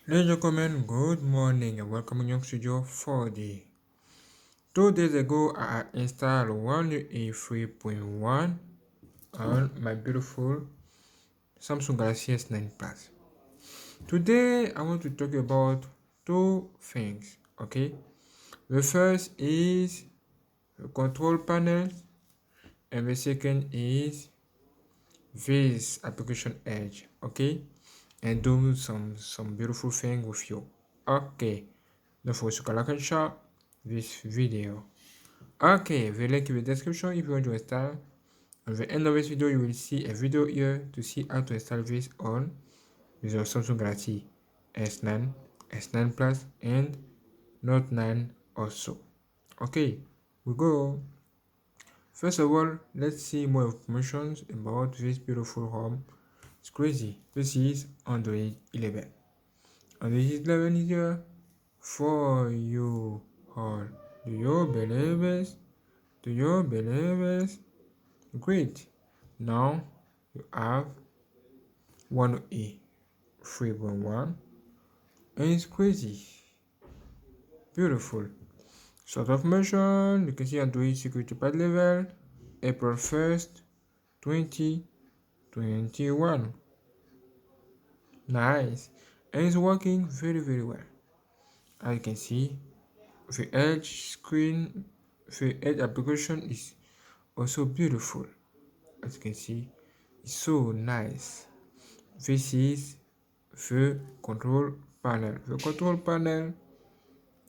Ladies and gentlemen, good morning and welcome in Young Studio 4D. 2 days ago, I installed One UI 3.1 on my beautiful Samsung Galaxy S9 Plus. Today, I want to talk about two things, okay? The first is the control panel, and the second is this application Edge, okay? And do some beautiful thing with you. Okay, don't forget to like and share this video. Okay, the link in the description if you want to install. At the end of this video, you will see a video here to see how to install this on with your Samsung Galaxy S9, S9 Plus, and Note 9 also. Okay, we go. First of all, let's see more information about this beautiful home. It's crazy. This is Android 11. Android 11 is here for you all. Do you believe it? Do you believe it? Great. Now you have 1A 3.1 and it's crazy. Beautiful. Sort of mention, you can see Android security patch level, April 1st, 2021. Nice. And it's working very well. As you can see, the Edge screen, the Edge application is also beautiful. As you can see, it's so nice. This is the control panel. The control panel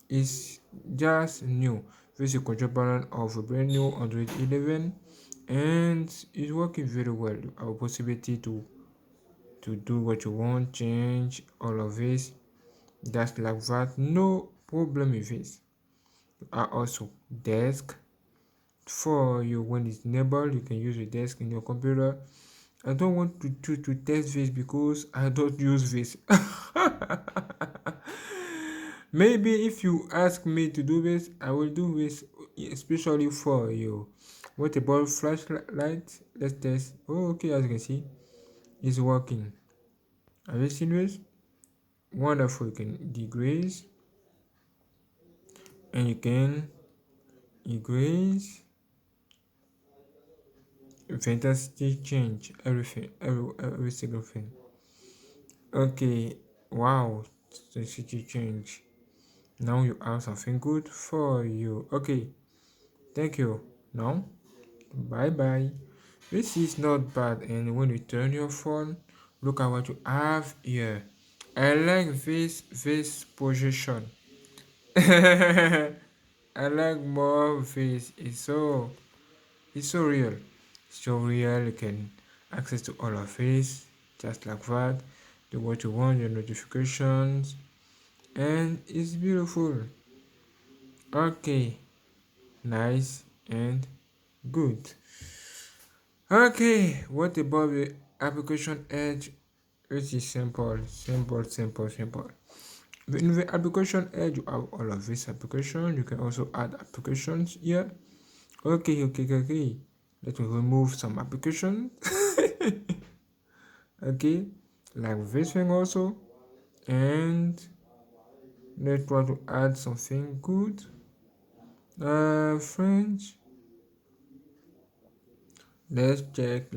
is just new. This is the control panel of a brand new Android 11 and it's working very well. You have a possibility to do what you want, change all of this, just like that. No problem with this. You are also desk for you. When it's enabled, you can use the desk in your computer. I don't want to test this because I don't use this. Maybe if you ask me to do this, I will do this especially for you. What about flashlight? Let's test. Oh, okay, as you can see, it's working. Have you seen this? Wonderful. You can decrease and you can increase. Fantastic change. Everything, every single thing. Okay, wow, fantastic change. Now you have something good for you. Okay, thank you. Now, bye bye. This is not bad, and when you turn your phone, look at what you have here. I like this position. I like more of this. It's so real. So real. You can access to all of this just like that. Do what you want, your notifications, and it's beautiful. Okay, nice and good. Okay, what about the application Edge? It is simple. In the application Edge, you have all of this application. You can also add applications here. Okay. Let me remove some application. Okay, like this thing also. And let's try to add something good. French. Let's check.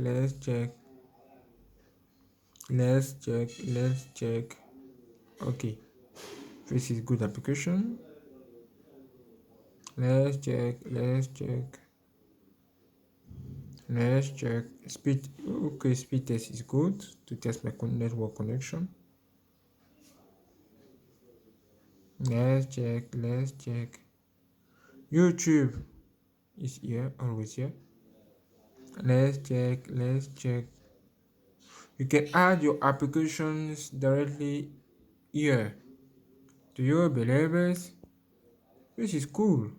Okay, this is good application. Let's check. Speed. Okay, speed test is good to test my network connection. Let's check. YouTube is here, always here. Let's check. You can add your applications directly here to your believers. This is cool.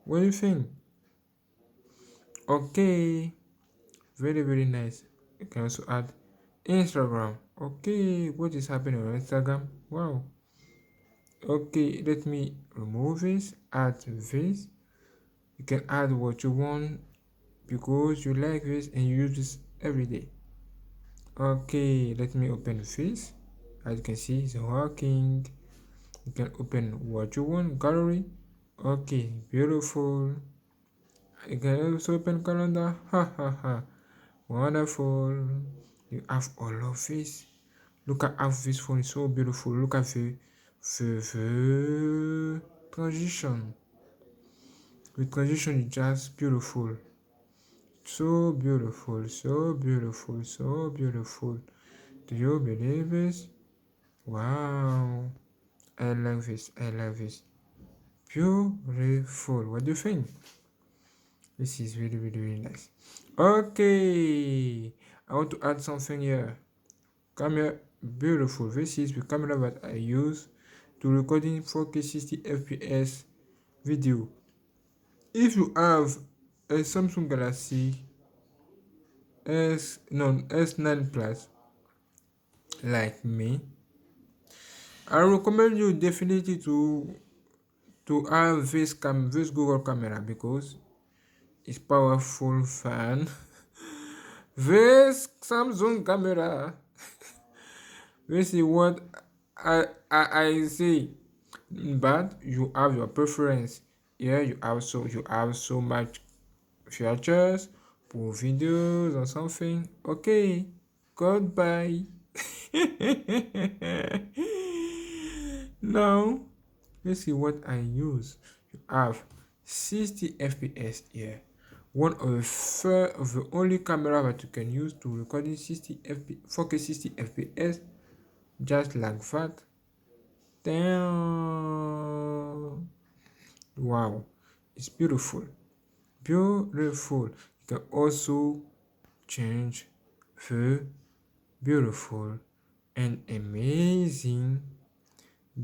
What do you think? Okay, very nice. You can also add Instagram. Okay, what is happening on Instagram? Wow. Okay, let me remove this, add this. You can add what you want because you like this and you use this every day. Okay, let me open this. As you can see, it's working. You can open what you want, gallery. Okay, beautiful. You can also open calendar. Ha ha ha. Wonderful. You have all of this. Look at how this phone is so beautiful. Look at the transition. The transition is just beautiful. So beautiful, so beautiful, so beautiful. Do you believe this? Wow. I love this. I love this. Beautiful. What do you think? This is really, really, really nice. Okay. I want to add something here. Come here. Beautiful. This is the camera that I use to recording 4K 60 FPS video. If you have a Samsung Galaxy S9 Plus like me, I recommend you definitely to have this Google camera because it's powerful fan. This Samsung camera, this is what I see. But you have your preference. Here you have so much features for videos or something. Okay, goodbye. Now let's see what I use. You have 60 fps here. One of the only camera that you can use to recording 4K 60 fps just like that. Damn. Wow, it's beautiful. Beautiful. You can also change the beautiful and amazing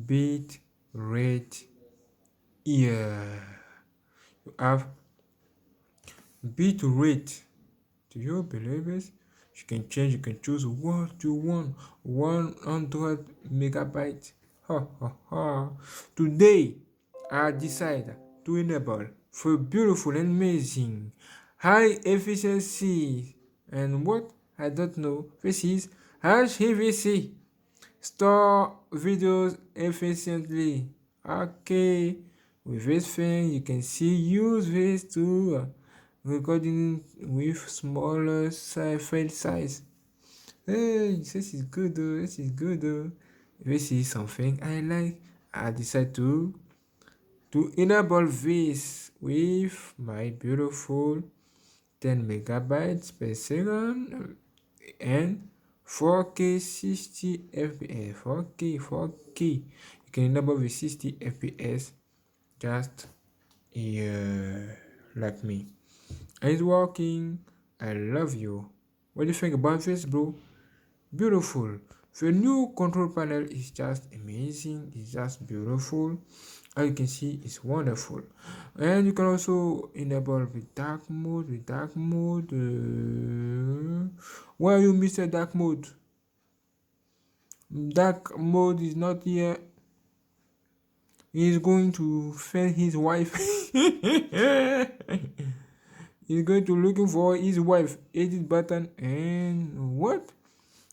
bit rate here. You have bit rate. Do you believe it? You can choose what you want. 100 megabytes. Ha ha ha. Today I decide to enable for beautiful and amazing high efficiency and what I don't know. This is HEVC. Store videos efficiently. Okay, with this thing you can use this to recording with smaller file size. Hey, this is good though. This is good though. This is something I like. I decide to enable this with my beautiful 10 megabytes per second and 4K 60 fps. 4K. You can enable with 60 fps just here like me. And it's working. I love you. What do you think about this, bro? Beautiful. The new control panel is just amazing. It's just beautiful. As you can see, it's wonderful. And you can also enable the dark mode. Where you Mr. Dark mode? Dark mode is not here. He's going to find his wife. He's going to looking for his wife. Edit button and what?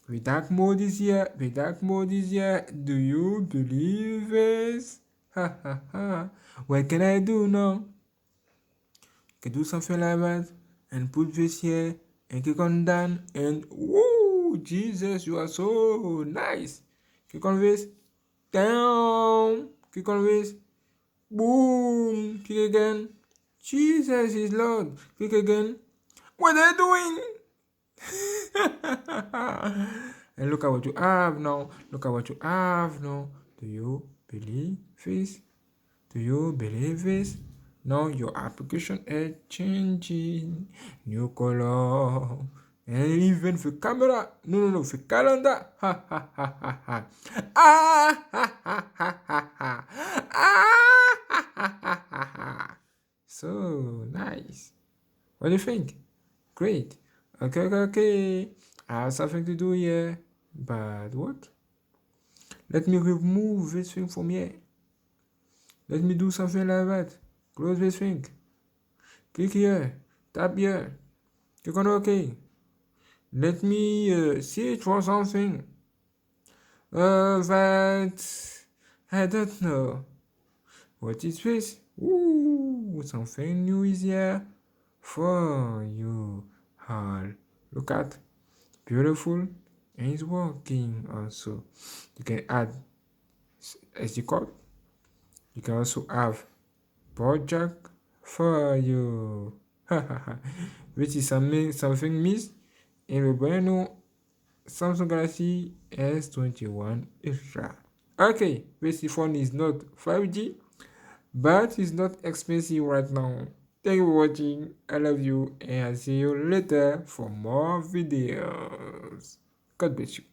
The dark mode is here. The dark mode is here. Do you believe this? Ha ha ha. What can I do now? I can do something like that and put this here and click on done and whoa, Jesus, you are so nice. Click on this. Down. Click on this. Boom. Click again. Jesus is Lord. Click again. What are you doing? And look at what you have now. Look at what you have now. Do you believe this? Do you believe this? Now your application is changing. New color. And even the camera. No, the calendar. Ha ha ha ha ha. Ah ha ha ha ha ha. Ah ha ha ha ha ha. So nice. What do you think? Great. Okay. I have something to do here. But what? Let me remove this thing from here. Let me do something like that. Close this thing. Click here. Tap here. Click on OK. Let me search for something. That I don't know. What is this? Ooh, something new is here for you all. Look at, beautiful, and it's working also. You can add SD card. You can also have power jack for you. Which is something missed in the brand new Samsung Galaxy S21 Ultra. Okay, this phone is not 5G, but it's not expensive right now. Thank you for watching. I love you and I'll see you later for more videos. God bless you.